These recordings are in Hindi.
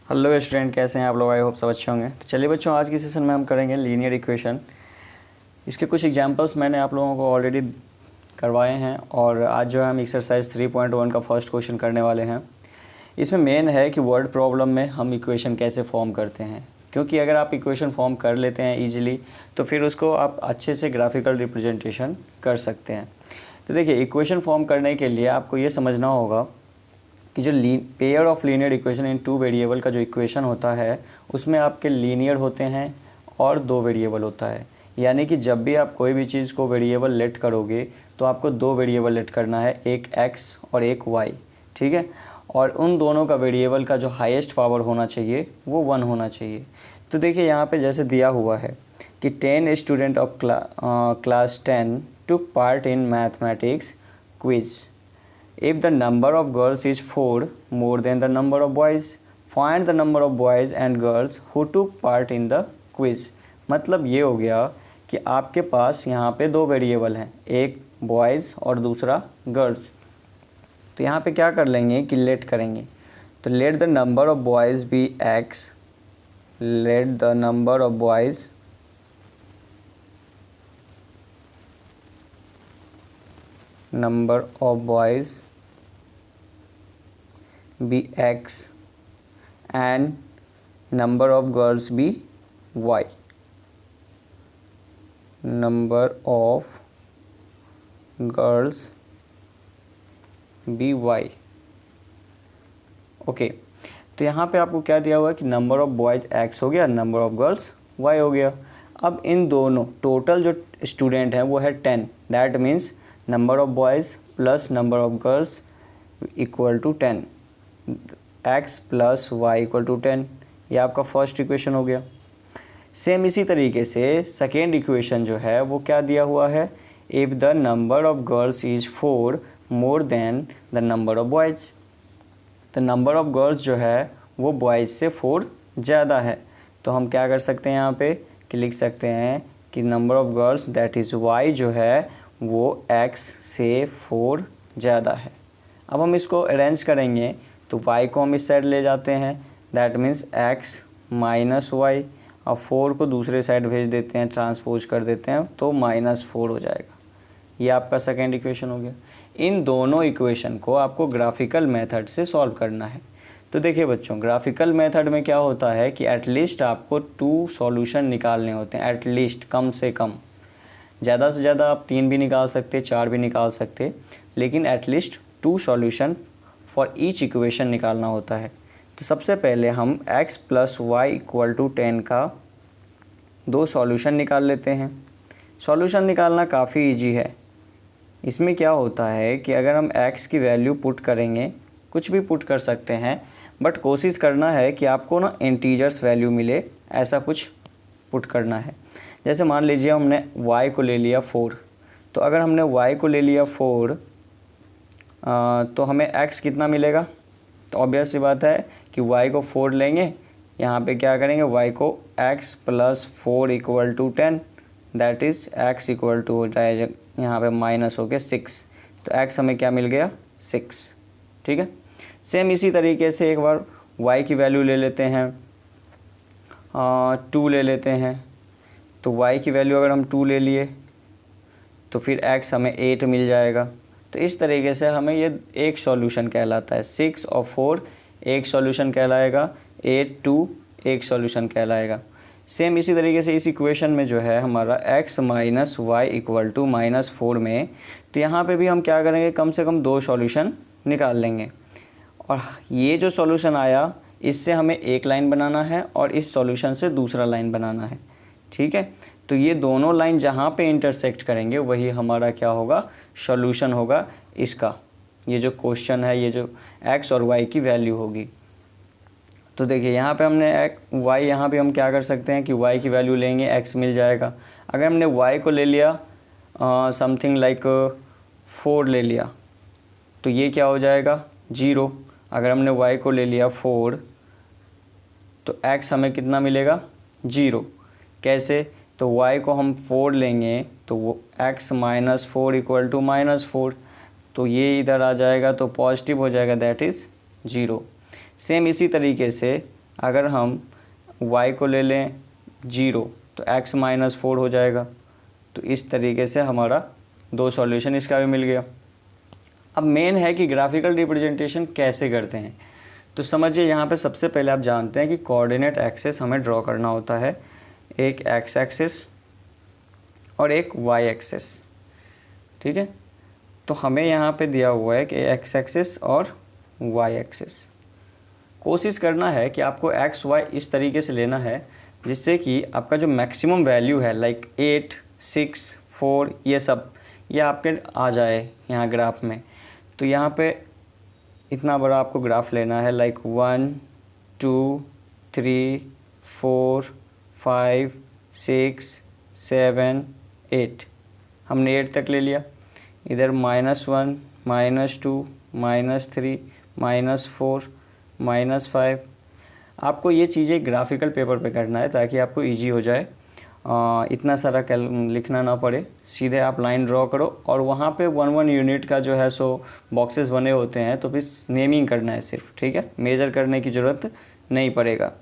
हेलो स्टूडेंट, कैसे हैं आप लोग? आई होप सब अच्छे होंगे। तो चलिए बच्चों, आज की सेशन में हम करेंगे लीनियर इक्वेशन। इसके कुछ एग्जांपल्स मैंने आप लोगों को ऑलरेडी करवाए हैं और आज जो है हम एक्सरसाइज 3.1 का फर्स्ट क्वेश्चन करने वाले हैं। इसमें मेन है कि वर्ड प्रॉब्लम में हम इक्वेशन कैसे फॉर्म करते हैं, क्योंकि अगर आप इक्वेशन फॉर्म कर लेते हैं ईजिली तो फिर उसको आप अच्छे से ग्राफिकल रिप्रेजेंटेशन कर सकते हैं। तो देखिए, इक्वेशन फॉर्म करने के लिए आपको ये समझना होगा कि जो pair of linear equation in two variable का जो इक्वेशन होता है उसमें आपके लीनियर होते हैं और दो वेरिएबल होता है। यानी कि जब भी आप कोई भी चीज़ को वेरिएबल लेट करोगे तो आपको दो वेरिएबल लेट करना है, एक x और एक y, ठीक है। और उन दोनों का वेरिएबल का जो हाईएस्ट पावर होना चाहिए वो 1 होना चाहिए। तो देखिए यहाँ पे जैसे दिया हुआ है कि 10 student of class 10 took part in mathematics quiz. If the number of girls is 4 more than the number of boys, find the number of boys and girls who took part in the quiz। मतलब ये हो गया कि आपके पास यहाँ पे दो वेरिएबल हैं, एक बॉयज़ और दूसरा गर्ल्स। तो यहाँ पे क्या कर लेंगे कि लेट करेंगे। तो let the number of boys be x, let the number of boys be x and number of girls be y, number of girls be y। Okay, तो यहाँ पे आपको क्या दिया हुआ है कि नंबर ऑफ़ बॉयज़ x हो गया, नंबर ऑफ़ गर्ल्स y हो गया। अब इन दोनों टोटल जो स्टूडेंट हैं वो है 10। That means number of boys plus number of girls equal to 10, x plus y equal to 10। ये आपका फर्स्ट इक्वेशन हो गया। सेम इसी तरीके से सेकेंड इक्वेशन जो है वो क्या दिया हुआ है, if the number of girls is 4 more than the number of boys. तो नंबर ऑफ़ गर्ल्स जो है वो बॉयज़ से 4 ज़्यादा है। तो हम क्या कर सकते हैं यहाँ पे कि लिख सकते हैं कि number of girls that is y जो है वो x से 4 ज़्यादा है। अब हम इसको अरेंज करेंगे तो y को हम इस साइड ले जाते हैं, that means x minus y. अब 4 को दूसरे साइड भेज देते हैं, ट्रांसपोज कर देते हैं तो -4 हो जाएगा। ये आपका सेकेंड इक्वेशन हो गया। इन दोनों इक्वेशन को आपको ग्राफिकल मेथड से सॉल्व करना है। तो देखिए बच्चों, ग्राफिकल मेथड में क्या होता है कि एटलीस्ट आपको 2 सॉल्यूशन निकालने होते हैं, एटलीस्ट कम से कम। ज़्यादा से ज़्यादा आप 3 भी निकाल सकते, 4 भी निकाल सकते, लेकिन at least 2 solution for each equation निकालना होता है। तो सबसे पहले हम x plus y equal to 10 का 2 सॉल्यूशन निकाल लेते हैं। सॉल्यूशन निकालना काफ़ी इजी है। इसमें क्या होता है कि अगर हम x की वैल्यू पुट करेंगे, कुछ भी पुट कर सकते हैं, बट कोशिश करना है कि आपको ना इंटीजर्स वैल्यू मिले, ऐसा कुछ पुट करना है। जैसे मान लीजिए हमने y को ले लिया 4, तो अगर हमने y को ले लिया 4 तो हमें x कितना मिलेगा। तो ऑब्वियस सी बात है कि y को 4 लेंगे, यहाँ पे क्या करेंगे y को x plus 4 equal to 10, that is x equal to हो जाएगा यहाँ पे माइनस हो गया 6। तो x हमें क्या मिल गया 6, ठीक है। सेम इसी तरीके से एक बार y की वैल्यू ले लेते हैं, 2 ले लेते हैं। तो y की वैल्यू अगर हम 2 ले लिए तो फिर x हमें 8 मिल जाएगा। तो इस तरीके से हमें ये एक सॉल्यूशन कहलाता है। 6 और 4 एक सॉल्यूशन कहलाएगा, 8 2 एक सॉल्यूशन कहलाएगा। सेम इसी तरीके से इस इक्वेशन में जो है हमारा x minus y equal to -4 में, तो यहाँ पे भी हम क्या करेंगे, कम से कम 2 सॉल्यूशन निकाल लेंगे। और ये जो सॉल्यूशन आया इससे हमें एक लाइन बनाना है और इस सॉल्यूशन से दूसरा लाइन बनाना है, ठीक है। तो ये दोनों लाइन जहाँ पे इंटरसेक्ट करेंगे वही हमारा क्या होगा, सॉल्यूशन होगा इसका। ये जो क्वेश्चन है, ये जो x और y की वैल्यू होगी। तो देखिए यहाँ पे हमने y, यहाँ पे हम क्या कर सकते हैं कि y की वैल्यू लेंगे, x मिल जाएगा। अगर हमने y को ले लिया समथिंग लाइक 4 ले लिया तो ये क्या हो जाएगा 0। अगर हमने y को ले लिया 4 तो x हमें कितना मिलेगा 0। कैसे, तो y को हम 4 लेंगे तो वो x माइनस 4 इक्वल टू -4, तो ये इधर आ जाएगा तो पॉजिटिव हो जाएगा, दैट इज़ 0। सेम इसी तरीके से अगर हम y को ले लें 0 तो x -4 हो जाएगा। तो इस तरीके से हमारा 2 सॉल्यूशन इसका भी मिल गया। अब मेन है कि ग्राफिकल रिप्रेजेंटेशन कैसे करते हैं। तो समझिए यहाँ पे सबसे पहले आप जानते हैं कि कोऑर्डिनेट एक्सिस हमें ड्रॉ करना होता है, एक x एक्सिस और एक y एक्सिस, ठीक है। तो हमें यहाँ पे दिया हुआ है कि x एक्सिस और y एक्सिस। कोशिश करना है कि आपको x y इस तरीके से लेना है जिससे कि आपका जो मैक्सिमम वैल्यू है लाइक 8, 6, 4 ये सब ये आपके आ जाए यहाँ ग्राफ में। तो यहाँ पे इतना बड़ा आपको ग्राफ लेना है लाइक 1, 2, 3, 4, 5, 6, 7, 8। हमने 8 तक ले लिया। इधर -1, -2, -3, -4, -5। आपको ये चीज़ें ग्राफिकल पेपर पे करना है ताकि आपको इजी हो जाए, इतना सारा लिखना ना पड़े। सीधे आप लाइन ड्रॉ करो और वहाँ पे 1 यूनिट का जो है सो बॉक्सेस बने होते हैं, तो फिर नेमिंग करना है सिर्फ, ठीक है। मेज़र करने की ज़रूरत नहीं पड़ेगा।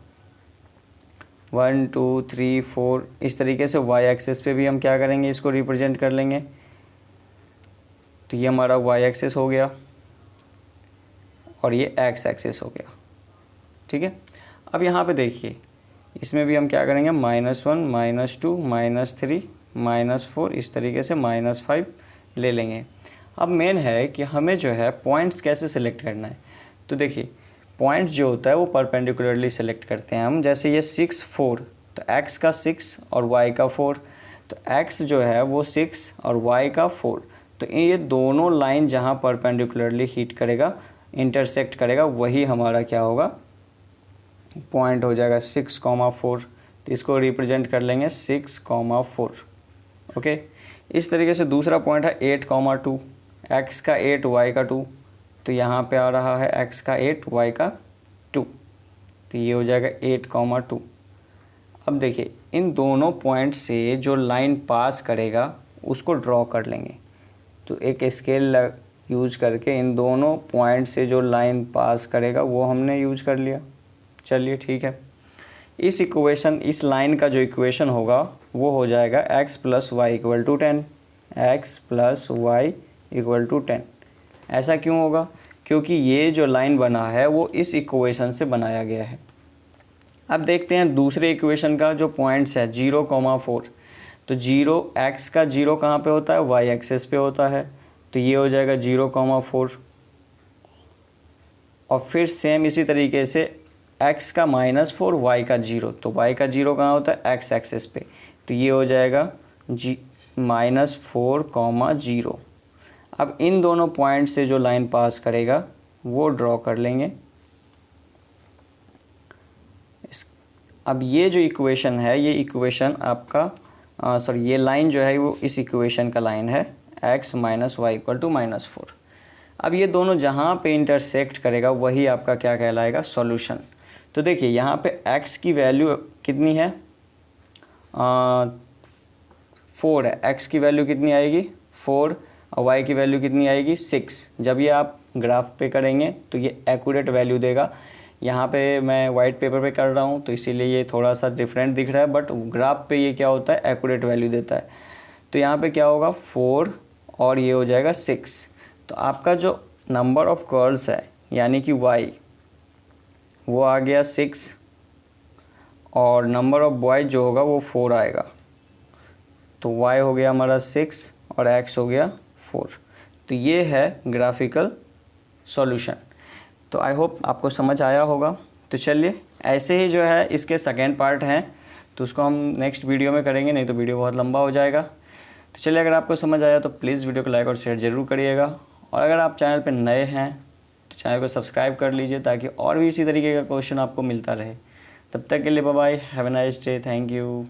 1, 2, 3, 4 इस तरीके से y एक्सिस पे भी हम क्या करेंगे, इसको रिप्रेजेंट कर लेंगे। तो ये हमारा y एक्सिस हो गया और ये x एक्सिस हो गया, ठीक है। अब यहाँ पे देखिए इसमें भी हम क्या करेंगे, -1, -2, -3, -4 इस तरीके से -5 ले लेंगे। अब मेन है कि हमें जो है पॉइंट्स कैसे सिलेक्ट करना है। तो देखिए पॉइंट्स जो होता है वो परपेंडिकुलरली सेलेक्ट करते हैं हम। जैसे ये 6, 4 तो x का 6 और y का 4, तो x जो है वो 6 और y का 4। तो ये दोनों लाइन जहाँ परपेंडिकुलरली हिट करेगा, इंटरसेक्ट करेगा, वही हमारा क्या होगा, पॉइंट हो जाएगा 6,4। तो इसको रिप्रेजेंट कर लेंगे 6,4। ओके। इस तरीके से दूसरा पॉइंट है 8,2, x का 8 y का 2। तो यहाँ पे आ रहा है x का 8 y का 2। तो ये हो जाएगा 8,2। अब देखिए इन दोनों पॉइंट से जो लाइन पास करेगा उसको ड्रॉ कर लेंगे। तो एक स्केल यूज करके इन दोनों पॉइंट से जो लाइन पास करेगा वो हमने यूज कर लिया। चलिए ठीक है। इस लाइन का जो इक्वेशन होगा वो हो जाएगा x + y = 10, x + y = 10। ऐसा क्यों होगा, क्योंकि ये जो लाइन बना है वो इस इक्वेशन से बनाया गया है। अब देखते हैं दूसरे इक्वेशन का जो पॉइंट्स है 0,4। तो 0 x का 0 कहाँ पे होता है, y एक्सिस पे होता है। तो ये हो जाएगा 0,4। और फिर सेम इसी तरीके से x का -4 y का 0। तो y का 0 कहाँ होता है, x एक्सिस पे। तो ये हो जाएगा -4,0। अब इन दोनों पॉइंट से जो लाइन पास करेगा वो ड्रॉ कर लेंगे। अब ये जो इक्वेशन है, ये इक्वेशन आपका ये लाइन जो है वो इस इक्वेशन का लाइन है, x - y = -4। अब ये दोनों जहाँ पे इंटरसेक्ट करेगा वही आपका क्या कहलाएगा, सॉल्यूशन। तो देखिए यहाँ पे x की वैल्यू कितनी है, 4 है। x की वैल्यू कितनी आएगी, 4, और y की वैल्यू कितनी आएगी, 6। जब ये आप ग्राफ पे करेंगे तो ये एक्यूरेट वैल्यू देगा। यहाँ पे मैं वाइट पेपर पे कर रहा हूँ तो इसीलिए ये थोड़ा सा डिफरेंट दिख रहा है, बट ग्राफ पे ये क्या होता है, एक्यूरेट वैल्यू देता है। तो यहाँ पे क्या होगा, 4 और ये हो जाएगा 6। तो आपका जो नंबर ऑफ़ कर्ल्स है यानी कि y वो आ गया 6 और नंबर ऑफ़ बॉयज़ जो होगा वो 4 आएगा। तो y हो गया हमारा 6 और x हो गया 4। तो ये है ग्राफिकल सॉल्यूशन। तो आई होप आपको समझ आया होगा। तो चलिए ऐसे ही जो है इसके सेकेंड पार्ट हैं तो उसको हम नेक्स्ट वीडियो में करेंगे, नहीं तो वीडियो बहुत लंबा हो जाएगा। तो चलिए अगर आपको समझ आया तो प्लीज़ वीडियो को लाइक और शेयर ज़रूर करिएगा। और अगर आप चैनल पर नए हैं तो चैनल को सब्सक्राइब कर लीजिए ताकि और भी इसी तरीके का क्वेश्चन आपको मिलता रहे। तब तक के लिए bye bye, have a nice day, thank you.